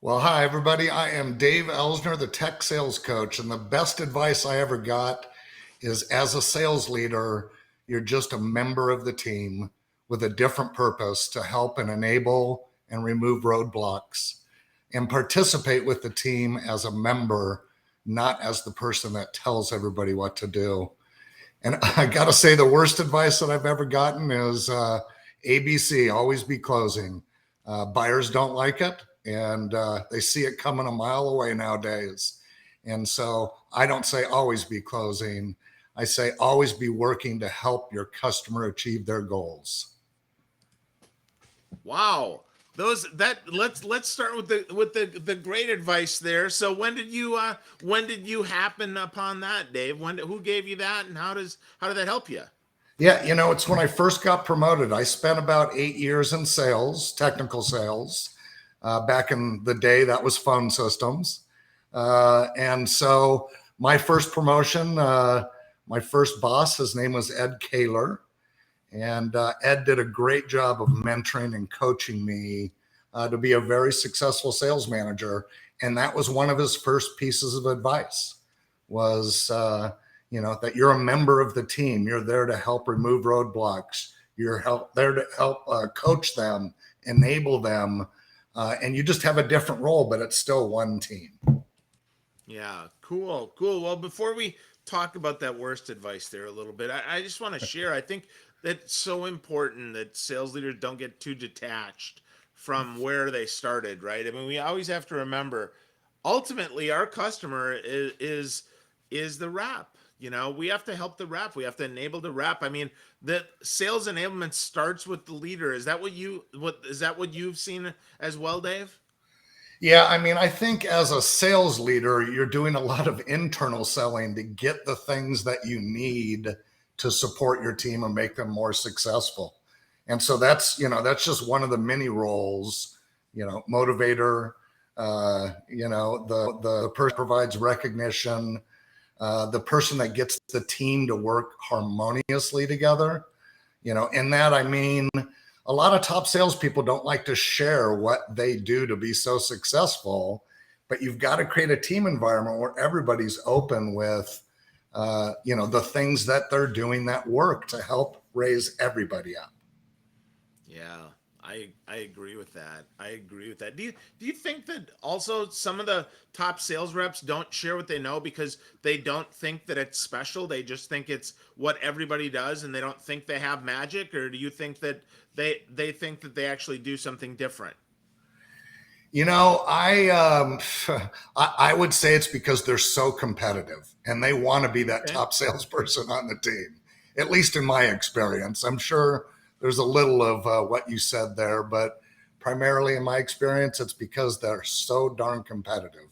Well, hi, everybody. I am Dave Elsner, the tech sales coach. And the best advice I ever got is as a sales leader, you're just a member of the team with a different purpose to help and enable and remove roadblocks and participate with the team as a member, not as the person that tells everybody what to do. And I got to say, the worst advice that I've ever gotten is ABC, always be closing. Buyers don't like it, and they see it coming a mile away nowadays. And so I don't say always be closing. I say always be working to help your customer achieve their goals. Wow. Those that let's start with the great advice there. So when did you happen upon that, Dave? Who gave you that, and how did that help you? Yeah, it's when I first got promoted. I spent about 8 years in sales, technical sales. Back in the day, that was phone systems. And so my first promotion, my first boss, his name was Ed Kaler. And Ed did a great job of mentoring and coaching me to be a very successful sales manager. And that was one of his first pieces of advice was, that you're a member of the team. You're there to help remove roadblocks. There to help coach them, enable them. And you just have a different role, but it's still one team. Yeah, cool. Well, before we talk about that worst advice there a little bit, I just want to share. I think that's so important that sales leaders don't get too detached from where they started, right? I mean, we always have to remember, ultimately, our customer is the rep. We have to help the rep. We have to enable the rep. I mean, the sales enablement starts with the leader. Is that what you've seen as well, Dave? Yeah, I mean, I think as a sales leader, you're doing a lot of internal selling to get the things that you need to support your team and make them more successful. And so that's just one of the many roles, motivator, the person provides recognition, the person that gets the team to work harmoniously together. In that I mean a lot of top salespeople don't like to share what they do to be so successful, but you've got to create a team environment where everybody's open with, the things that they're doing that work to help raise everybody up. Yeah, I agree with that. I agree with that. Do you think that also some of the top sales reps don't share what they know because they don't think that it's special? They just think it's what everybody does, and they don't think they have magic. Or do you think that they think that they actually do something different? I would say it's because they're so competitive and they want to be that Okay. top salesperson on the team. At least in my experience, I'm sure there's a little of what you said there, but primarily in my experience, it's because they're so darn competitive.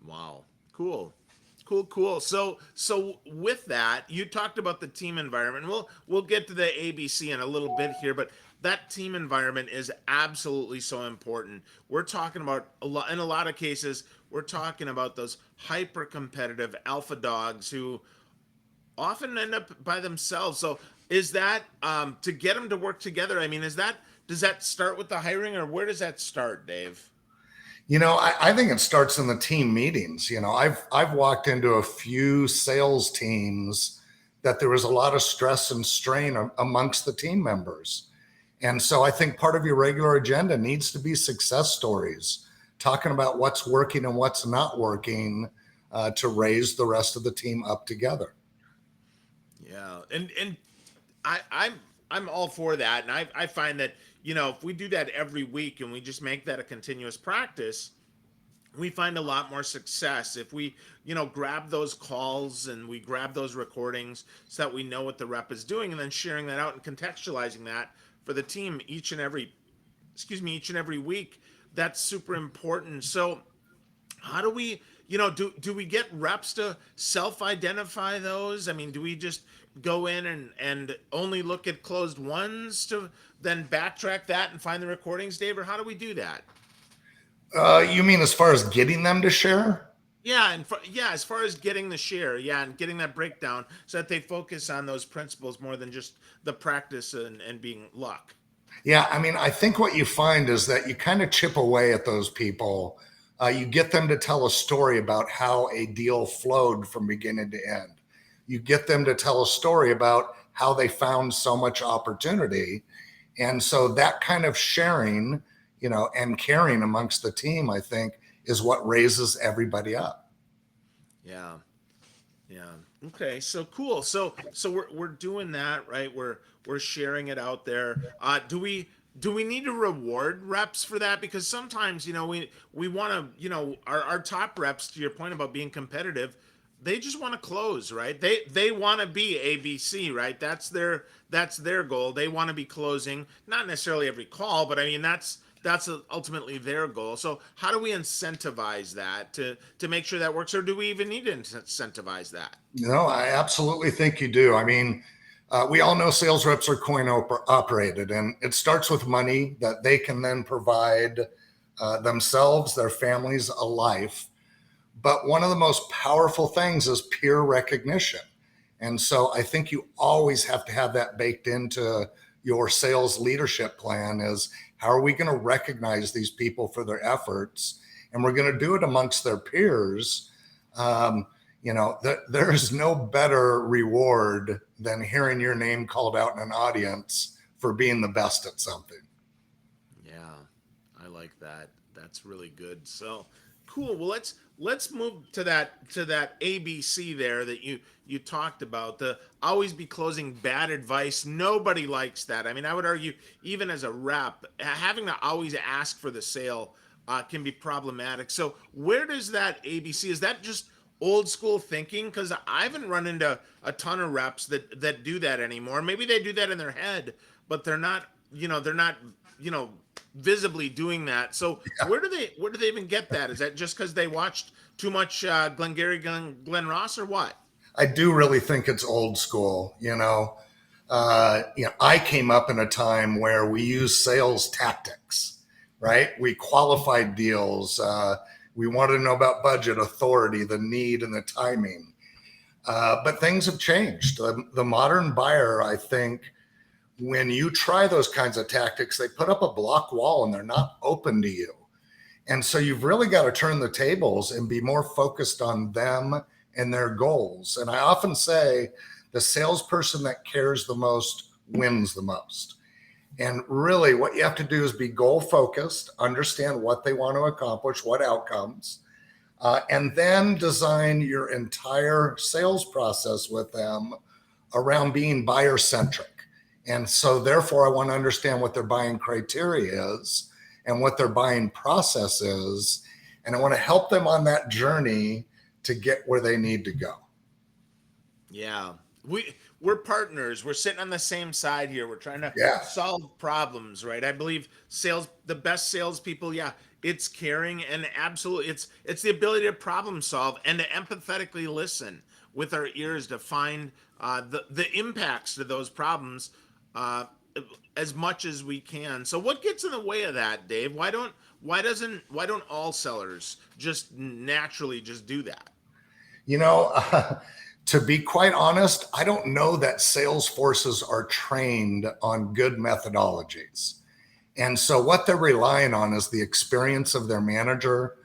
Wow. Cool. So with that, you talked about the team environment. We'll get to the ABC in a little bit here, but that team environment is absolutely so important. We're talking about a lot in a lot of cases, we're talking about those hyper competitive alpha dogs who often end up by themselves. So is that to get them to work together? I mean, is that does that start with the hiring, or where does that start, Dave? I think it starts in the team meetings. I've walked into a few sales teams that there was a lot of stress and strain amongst the team members. And so I think part of your regular agenda needs to be success stories, talking about what's working and what's not working to raise the rest of the team up together. Yeah, and I'm all for that, and I find that if we do that every week and we just make that a continuous practice, we find a lot more success if we grab those calls and we grab those recordings so that we know what the rep is doing, and then sharing that out and contextualizing that for the team each and every week. That's super important. So how do we do we get reps to self-identify those? I mean, do we just go in and only look at closed ones to then backtrack that and find the recordings, Dave? Or how do we do that? You mean as far as getting them to share? Yeah, yeah, as far as getting the share, yeah, and getting that breakdown so that they focus on those principles more than just the practice and being luck. Yeah, I mean, I think what you find is that you kind of chip away at those people. You get them to tell a story about how a deal flowed from beginning to end. You get them to tell a story about how they found so much opportunity. And so that kind of sharing, and caring amongst the team, I think, is what raises everybody up. Yeah. Yeah. Okay. So cool. So we're doing that, right? We're sharing it out there. Do we need to reward reps for that? Because sometimes, we want to, our top reps, to your point about being competitive, they just want to close, right? They want to be ABC, right? That's their goal. They want to be closing, not necessarily every call, but I mean that's ultimately their goal. So how do we incentivize that to make sure that works, or do we even need to incentivize that? I absolutely think you do. I mean, we all know sales reps are operated, and it starts with money that they can then provide themselves, their families, a life. But one of the most powerful things is peer recognition. And so I think you always have to have that baked into your sales leadership plan is how are we going to recognize these people for their efforts? And we're going to do it amongst their peers. There's no better reward than hearing your name called out in an audience for being the best at something. Yeah, I like that. That's really good. So cool. Well, let's move to that ABC there that you talked about. The always be closing bad advice. Nobody likes that. I mean, I would argue even as a rep, having to always ask for the sale can be problematic. So where does that ABC? Is that just old school thinking? Because I haven't run into a ton of reps that do that anymore. Maybe they do that in their head, but they're not you know visibly doing that. So where do they even get that? Is that just because they watched too much Glengarry Glen Ross, or what? I do really think it's old school. I came up in a time where we used sales tactics, right? We qualified deals. We wanted to know about budget, authority, the need, and the timing. But things have changed. The modern buyer, I think, when you try those kinds of tactics, they put up a block wall and they're not open to you. And so you've really got to turn the tables and be more focused on them and their goals. And I often say the salesperson that cares the most wins the most. And really, what you have to do is be goal focused, understand what they want to accomplish, what outcomes, and then design your entire sales process with them around being buyer centric. And so, therefore, I want to understand what their buying criteria is and what their buying process is. And I want to help them on that journey to get where they need to go. Yeah. We're partners. We're sitting on the same side here. We're trying to Yeah. solve problems, right? I believe the best salespeople, yeah, it's caring, and absolutely it's the ability to problem solve and to empathetically listen with our ears to find the impacts to those problems uh, as much as we can. So what gets in the way of that, Dave? Why don't all sellers just naturally just do that? You know, to be quite honest, I don't know that sales forces are trained on good methodologies. And so what they're relying on is the experience of their manager,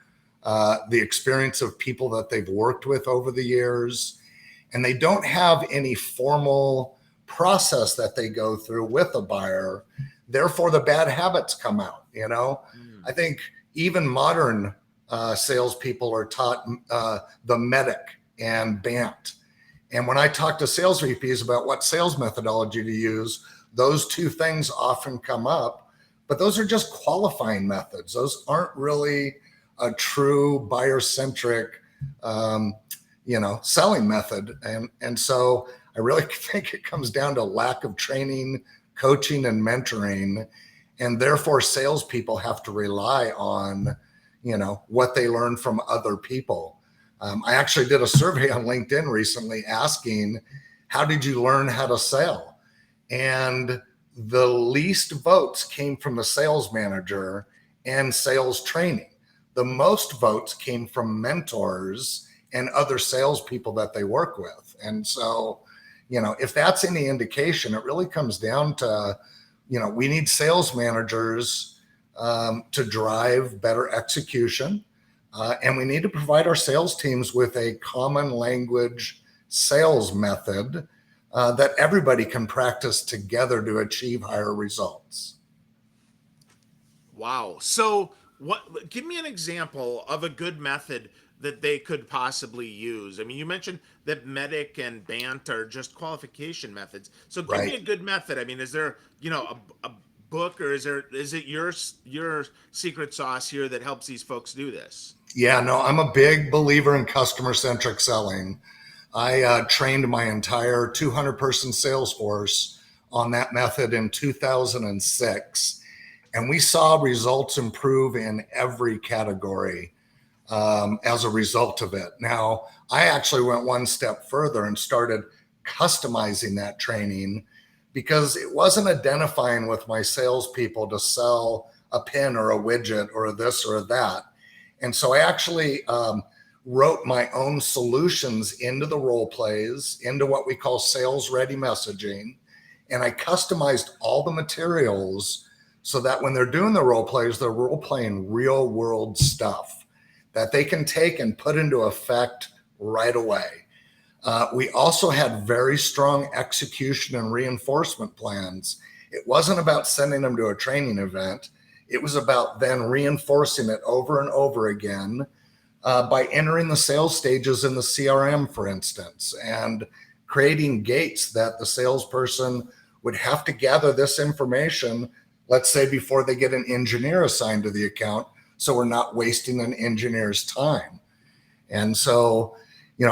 the experience of people that they've worked with over the years. And they don't have any formal process that they go through with a buyer. Therefore, the bad habits come out. Mm. I think even modern salespeople are taught the medic and BANT. And when I talk to sales VPs about what sales methodology to use, those two things often come up, but those are just qualifying methods. Those aren't really a true buyer centric, selling method. And so I really think it comes down to lack of training, coaching, and mentoring. And therefore, salespeople have to rely on, what they learn from other people. I actually did a survey on LinkedIn recently asking, how did you learn how to sell? And the least votes came from the sales manager and sales training. The most votes came from mentors and other salespeople that they work with. And so, if that's any indication, it really comes down to we need sales managers to drive better execution. And we need to provide our sales teams with a common language sales method that everybody can practice together to achieve higher results. Wow. So, what? Give me an example of a good method that they could possibly use. I mean, you mentioned that Medic and Bant are just qualification methods. So, give me Right. a good method. I mean, is there, a book, or is it your secret sauce here that helps these folks do this? Yeah, no, I'm a big believer in customer centric selling. I trained my entire 200-person sales force on that method in 2006, and we saw results improve in every category as a result of it. Now, I actually went one step further and started customizing that training because it wasn't identifying with my salespeople to sell a pin or a widget or this or that. And so I actually wrote my own solutions into the role plays, into what we call sales ready messaging. And I customized all the materials so that when they're doing the role plays, they're role playing real world stuff that they can take and put into effect right away. We also had very strong execution and reinforcement plans. It wasn't about sending them to a training event. It was about then reinforcing it over and over again by entering the sales stages in the CRM, for instance, and creating gates that the salesperson would have to gather this information, let's say before they get an engineer assigned to the account, so we're not wasting an engineer's time. And so,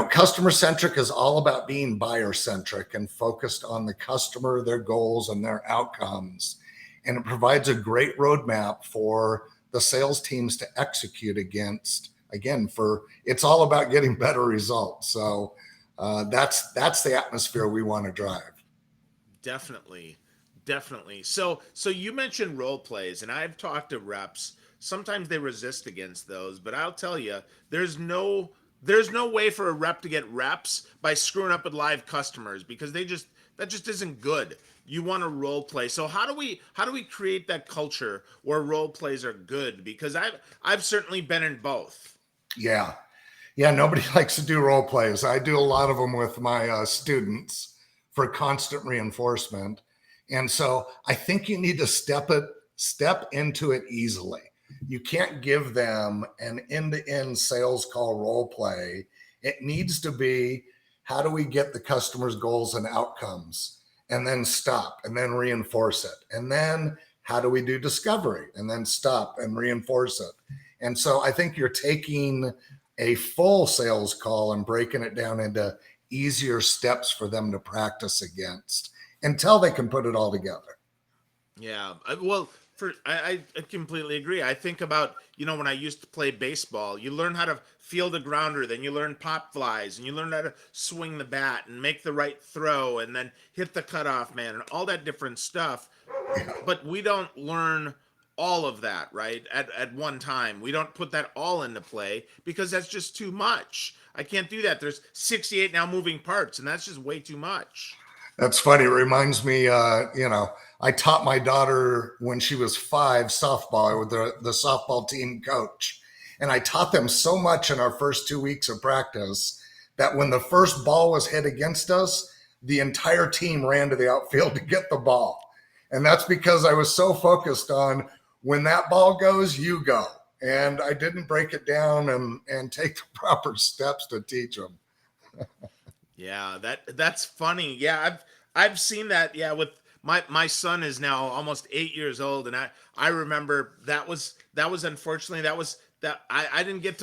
customer centric is all about being buyer centric and focused on the customer, their goals, and their outcomes. And it provides a great roadmap for the sales teams to execute against. Again, it's all about getting better results. So that's the atmosphere we want to drive. Definitely. Definitely. So you mentioned role plays, and I've talked to reps. Sometimes they resist against those, but I'll tell you, there's no way for a rep to get reps by screwing up with live customers, because that just isn't good. You want to role play. So how do we create that culture where role plays are good? Because I've certainly been in both. Yeah. Yeah. Nobody likes to do role plays. I do a lot of them with my students for constant reinforcement. And so I think you need to step into it easily. You can't give them an end-to-end sales call role play. It needs to be, how do we get the customer's goals and outcomes, and then stop and then reinforce it. And then how do we do discovery, and then stop and reinforce it. And so I think you're taking a full sales call and breaking it down into easier steps for them to practice against until they can put it all together. Yeah. Well, I completely agree. I think about, when I used to play baseball, you learn how to field a grounder, then you learn pop flies, and you learn how to swing the bat and make the right throw, and then hit the cutoff man, and all that different stuff. But we don't learn all of that, right? At one time. We don't put that all into play because that's just too much. I can't do that. There's 68 now moving parts, and that's just way too much. That's funny. It reminds me, I taught my daughter when she was 5 softball. I was the softball team coach. And I taught them so much in our first 2 weeks of practice that when the first ball was hit against us, the entire team ran to the outfield to get the ball. And that's because I was so focused on, when that ball goes, you go. And I didn't break it down and take the proper steps to teach them. Yeah, that's funny. Yeah, I've seen that. Yeah, with my son is now almost 8 years old, and I remember that was unfortunately that I didn't get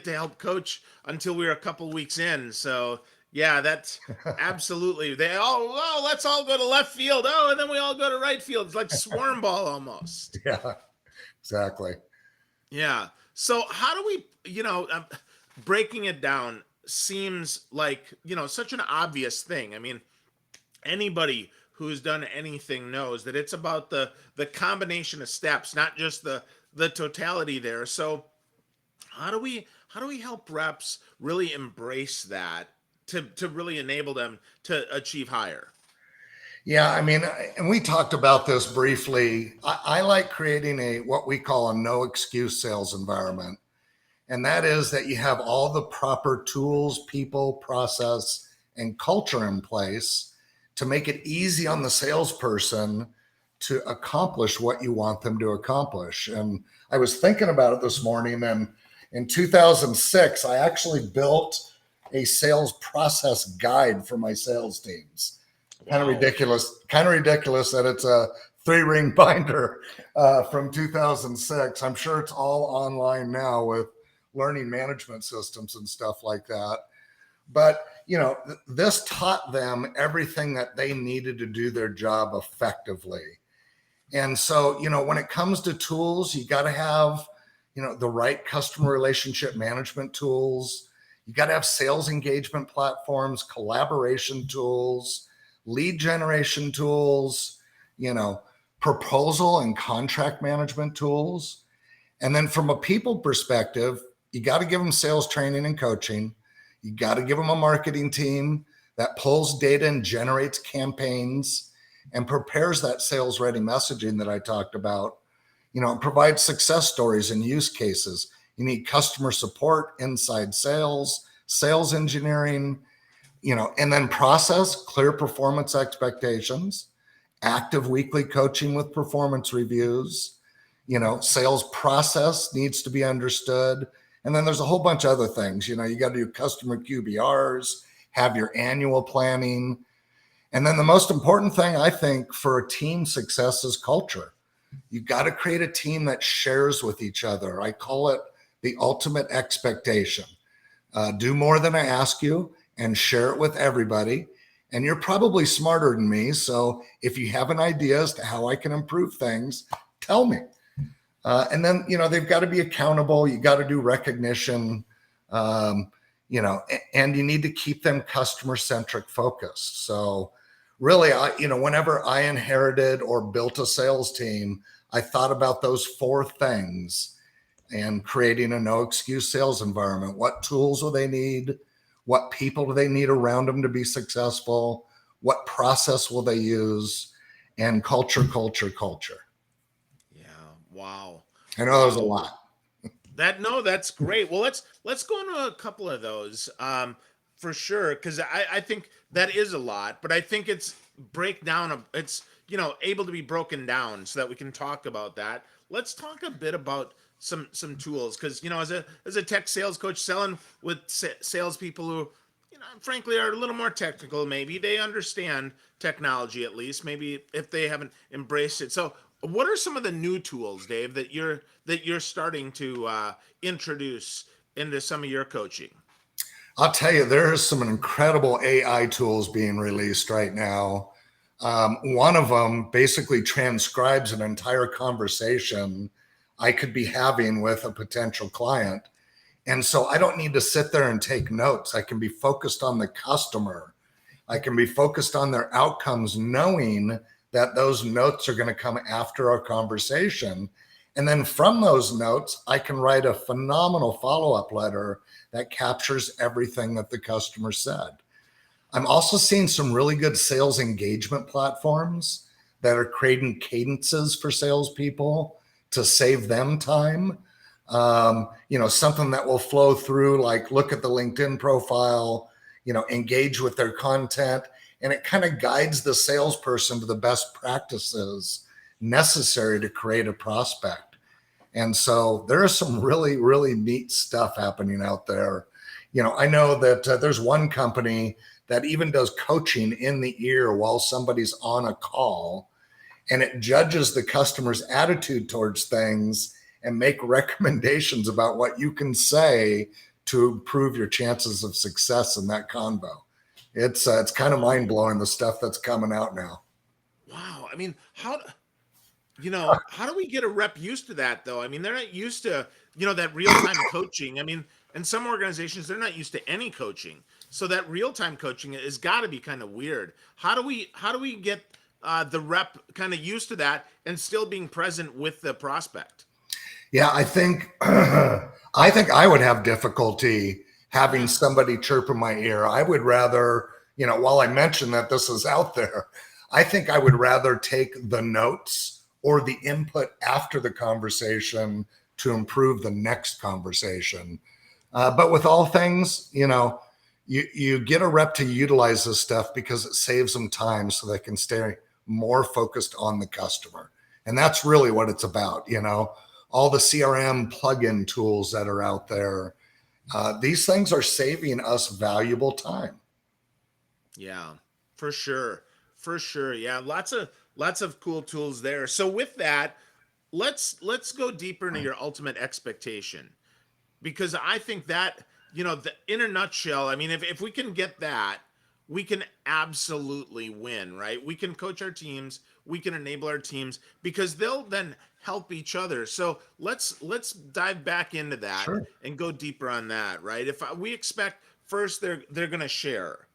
to help coach until we were a couple weeks in. So yeah, that's absolutely, let's all go to left field. Oh, and then we all go to right field. It's like swarm ball almost. Yeah, exactly. Yeah. So how do we, breaking it down seems like, such an obvious thing. I mean, anybody who's done anything knows that it's about the combination of steps, not just the totality there. So how do we help reps really embrace that to really enable them to achieve higher? Yeah, I mean, and we talked about this briefly. I like creating a what we call a no excuse sales environment. And that is that you have all the proper tools, people, process, and culture in place to make it easy on the salesperson to accomplish what you want them to accomplish. And I was thinking about it this morning, and in 2006, I actually built a sales process guide for my sales teams. Wow. Kind of ridiculous that it's a 3-ring binder from 2006. I'm sure it's all online now with learning management systems and stuff like that. But, this taught them everything that they needed to do their job effectively. And so, when it comes to tools, you got to have, the right customer relationship management tools. You got to have sales engagement platforms, collaboration tools, lead generation tools, you know, proposal and contract management tools. And then from a people perspective, you got to give them sales training and coaching. You got to give them a marketing team that pulls data and generates campaigns and prepares that sales ready messaging that I talked about. It provides success stories and use cases. You need customer support, inside sales, sales engineering, and then process clear performance expectations, active weekly coaching with performance reviews. Sales process needs to be understood. And then there's a whole bunch of other things. You got to do customer QBRs, have your annual planning. And then the most important thing, I think, for a team success is culture. You got to create a team that shares with each other. I call it the ultimate expectation. Do more than I ask you and share it with everybody. And you're probably smarter than me. So if you have an idea as to how I can improve things, tell me. And then, they've got to be accountable. You got to do recognition, and you need to keep them customer centric focused. So really, whenever I inherited or built a sales team, I thought about those 4 things and creating a no excuse sales environment. What tools will they need? What people do they need around them to be successful? What process will they use? And culture, culture, culture. Yeah. Wow. I know there's a Wow. lot. That's great. Well, let's go into a couple of those for sure, because I think that is a lot, but I think it's it's able to be broken down so that we can talk about that. Let's talk a bit about some tools, because as a tech sales coach selling with salespeople who frankly are a little more technical. Maybe they understand technology, at least maybe if they haven't embraced it. So what are some of the new tools, Dave, that you're starting to introduce into some of your coaching? I'll tell you, there's some incredible AI tools being released right now. One of them basically transcribes an entire conversation I could be having with a potential client. And so I don't need to sit there and take notes. I can be focused on the customer. I can be focused on their outcomes, knowing that those notes are going to come after our conversation. And then from those notes, I can write a phenomenal follow-up letter that captures everything that the customer said. I'm also seeing some really good sales engagement platforms that are creating cadences for salespeople to save them time. Something that will flow through, like look at the LinkedIn profile, engage with their content, and it kind of guides the salesperson to the best practices necessary to create a prospect. And so there is some really, really neat stuff happening out there. I know that there's one company that even does coaching in the ear while somebody's on a call, and it judges the customer's attitude towards things and make recommendations about what you can say to improve your chances of success in that convo. It's kind of mind blowing, the stuff that's coming out now. Wow. I mean, how do we get a rep used to that, though? I mean, they're not used to that real time coaching. I mean, in some organizations they're not used to any coaching, so that real time coaching has got to be kind of weird. How do we get the rep kind of used to that and still being present with the prospect? Yeah, I think I would have difficulty having somebody chirp in my ear. I would rather, while I mention that this is out there, I think I would rather take the notes or the input after the conversation to improve the next conversation. But with all things, you get a rep to utilize this stuff because it saves them time so they can stay more focused on the customer. And that's really what it's about. All the CRM plugin tools that are out there, these things are saving us valuable time. Yeah, for sure. For sure. Yeah, lots of cool tools there. So with that, let's go deeper into your ultimate expectation, because I think that, in a nutshell, I mean, if we can get that, we can absolutely win, right? We can coach our teams, we can enable our teams, because they'll then help each other. So let's dive back into that Sure. and go deeper on that, right? If we expect first they're going to share,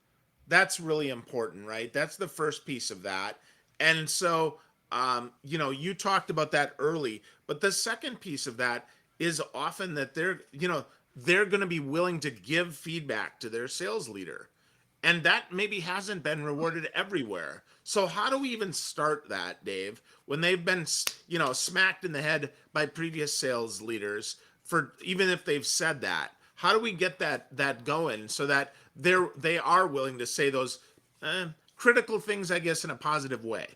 that's really important, right? That's the first piece of that. And so, you talked about that early, but the second piece of that is often that they're going to be willing to give feedback to their sales leader. And that maybe hasn't been rewarded everywhere. So how do we even start that, Dave, when they've been, smacked in the head by previous sales leaders, for even if they've said that? How do we get that going so that they are willing to say those critical things, I guess, in a positive way?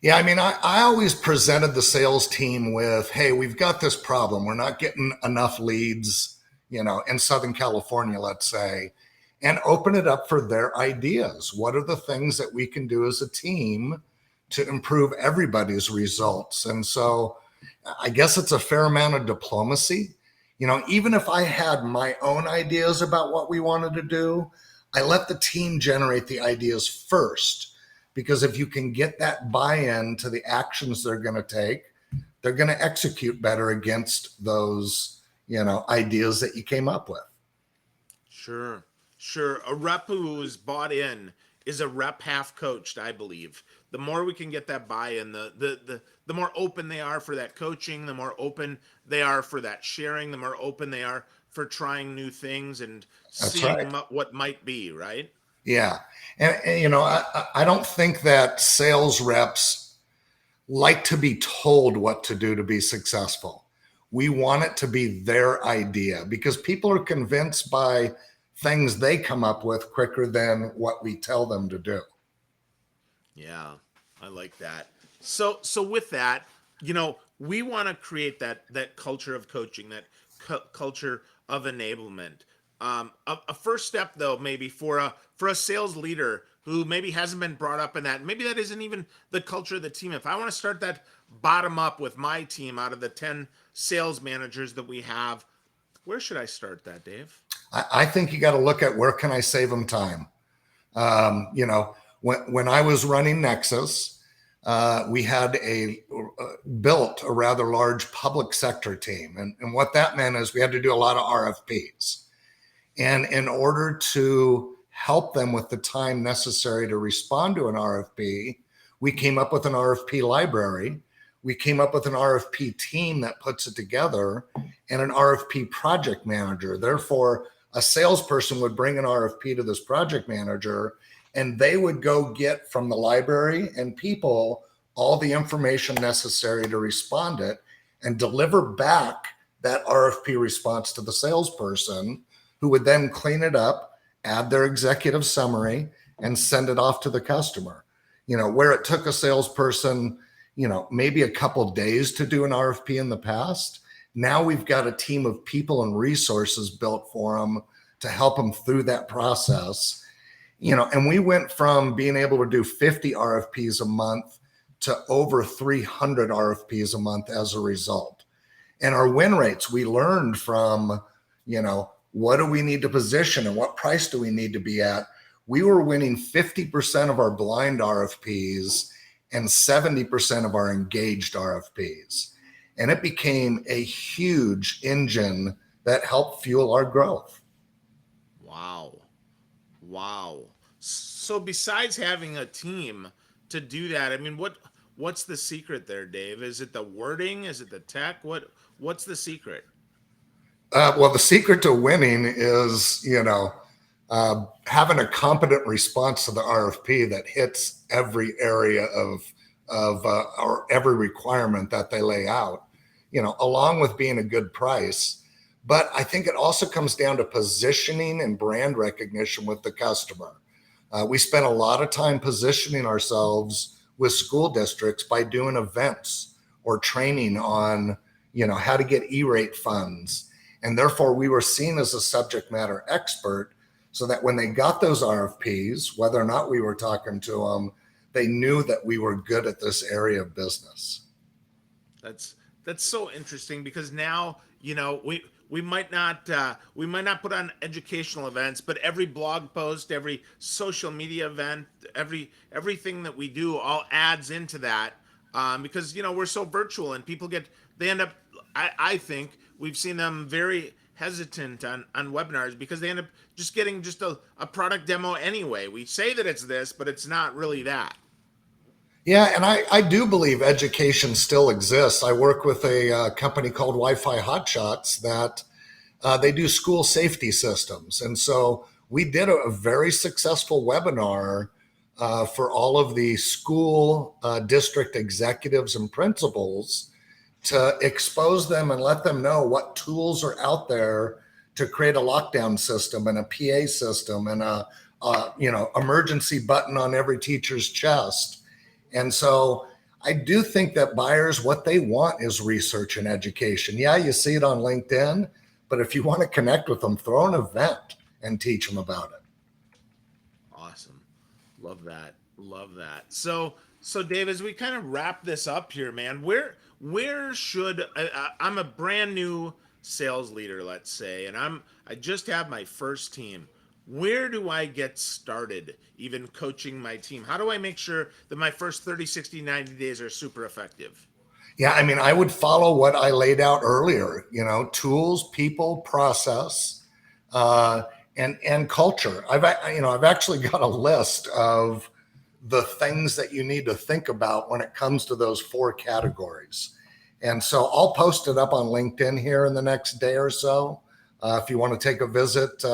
Yeah, I mean, I always presented the sales team with, hey, we've got this problem. We're not getting enough leads, in Southern California, let's say, and open it up for their ideas. What are the things that we can do as a team to improve everybody's results? And so I guess it's a fair amount of diplomacy. Even if I had my own ideas about what we wanted to do, I let the team generate the ideas first. Because if you can get that buy-in to the actions they're going to take, they're going to execute better against those, ideas that you came up with. Sure, sure. A rep who is bought in is a rep half coached, I believe. The more we can get that buy-in, the more open they are for that coaching, the more open they are for that sharing, the more open they are for trying new things and That's right. seeing what might be, right? Yeah. And I don't think that sales reps like to be told what to do to be successful. We want it to be their idea because people are convinced by things they come up with quicker than what we tell them to do. Yeah, I like that. So with that, we want to create that culture of coaching, that culture of enablement. A first step, though, maybe for a sales leader who maybe hasn't been brought up in that, maybe that isn't even the culture of the team. If I want to start that bottom up with my team, out of the 10 sales managers that we have, where should I start that, Dave? I think you got to look at where can I save them time. When I was running Nexus, we had built a rather large public sector team. And what that meant is we had to do a lot of RFPs. And in order to help them with the time necessary to respond to an RFP, we came up with an RFP library. We came up with an RFP team that puts it together and an RFP project manager. Therefore, a salesperson would bring an RFP to this project manager and they would go get from the library and people all the information necessary to respond it and deliver back that RFP response to the salesperson, who would then clean it up, add their executive summary, and send it off to the customer. Where it took a salesperson, maybe a couple days to do an RFP in the past, now we've got a team of people and resources built for them to help them through that process. And we went from being able to do 50 RFPs a month to over 300 RFPs a month as a result. And our win rates, we learned from, what do we need to position and what price do we need to be at? We were winning 50% of our blind RFPs and 70% of our engaged RFPs. And it became a huge engine that helped fuel our growth. Wow. Wow. So besides having a team to do that, I mean, what's the secret there, Dave? Is it the wording? Is it the tech? What's the secret? Well, the secret to winning is, having a competent response to the RFP that hits every area of or every requirement that they lay out, along with being a good price. But I think it also comes down to positioning and brand recognition with the customer. We spent a lot of time positioning ourselves with school districts by doing events or training on, how to get E-rate funds. And therefore we were seen as a subject matter expert, so that when they got those RFPs, whether or not we were talking to them, they knew that we were good at this area of business. That's so interesting, because now, we might not put on educational events, but every blog post, every social media event, everything that we do all adds into that, because we're so virtual, and they end up, I think we've seen them very hesitant on webinars, because they end up just getting just a product demo anyway. We say that it's this, but it's not really that. Yeah, and I do believe education still exists. I work with a company called Wi-Fi Hotshots that they do school safety systems. And so we did a very successful webinar for all of the school district executives and principals to expose them and let them know what tools are out there to create a lockdown system and a PA system and a emergency button on every teacher's chest. And so I do think that buyers, what they want is research and education. Yeah, you see it on LinkedIn, but if you want to connect with them, throw an event and teach them about it. Awesome. Love that. Love that. So Dave, as we kind of wrap this up here, man, where should I'm a brand new sales leader, let's say, and I just have my first team. Where do I get started even coaching my team? How do I make sure that my first 30, 60, 90 days are super effective? Yeah, I mean, I would follow what I laid out earlier, tools, people, process, uh, and culture. I've actually got a list of the things that you need to think about when it comes to those four categories. And so I'll post it up on LinkedIn here in the next day or so. If you want to take a visit,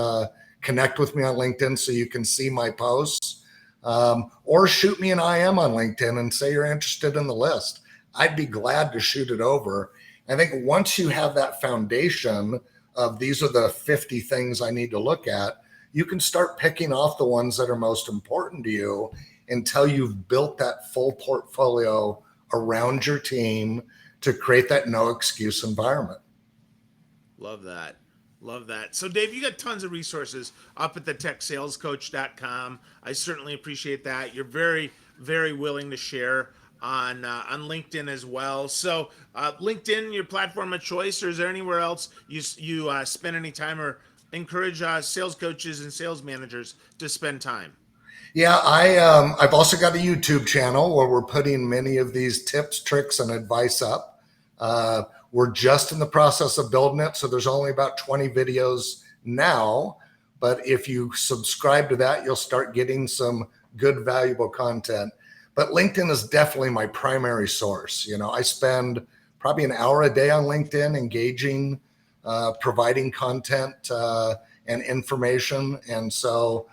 connect with me on LinkedIn so you can see my posts, or shoot me an IM on LinkedIn and say you're interested in the list. I'd be glad to shoot it over. I think once you have that foundation of these are the 50 things I need to look at, you can start picking off the ones that are most important to you until you've built that full portfolio around your team to create that no excuse environment. Love that. Love that. So, Dave, you got tons of resources up at the techsalescoach.com. I certainly appreciate that. You're very, very willing to share on LinkedIn as well. So, LinkedIn, your platform of choice, or is there anywhere else you spend any time, or encourage sales coaches and sales managers to spend time? Yeah, I've also got a YouTube channel where we're putting many of these tips, tricks, and advice up. We're just in the process of building it, so there's only about 20 videos now. But if you subscribe to that, you'll start getting some good, valuable content. But LinkedIn is definitely my primary source. I spend probably an hour a day on LinkedIn engaging, providing content and information. And so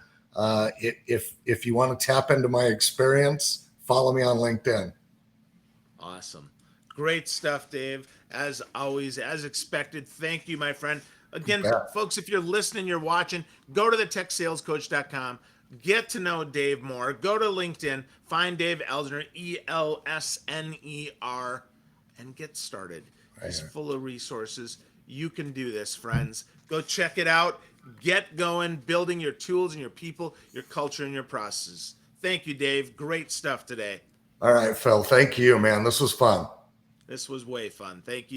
if you want to tap into my experience, follow me on LinkedIn. Awesome. Great stuff, Dave. As always, as expected. Thank you, my friend. Again, Yeah. folks, if you're listening, you're watching, go to the techsalescoach.com. Get to know Dave more. Go to LinkedIn, find Dave Elsner, Elsner, and get started. Right He's here. full of resources. You can do this, friends. Go check it out. Get going, building your tools and your people, your culture, and your processes. Thank you, Dave. Great stuff today. All right, Phil. Thank you, man. This was fun. This was way fun. Thank you.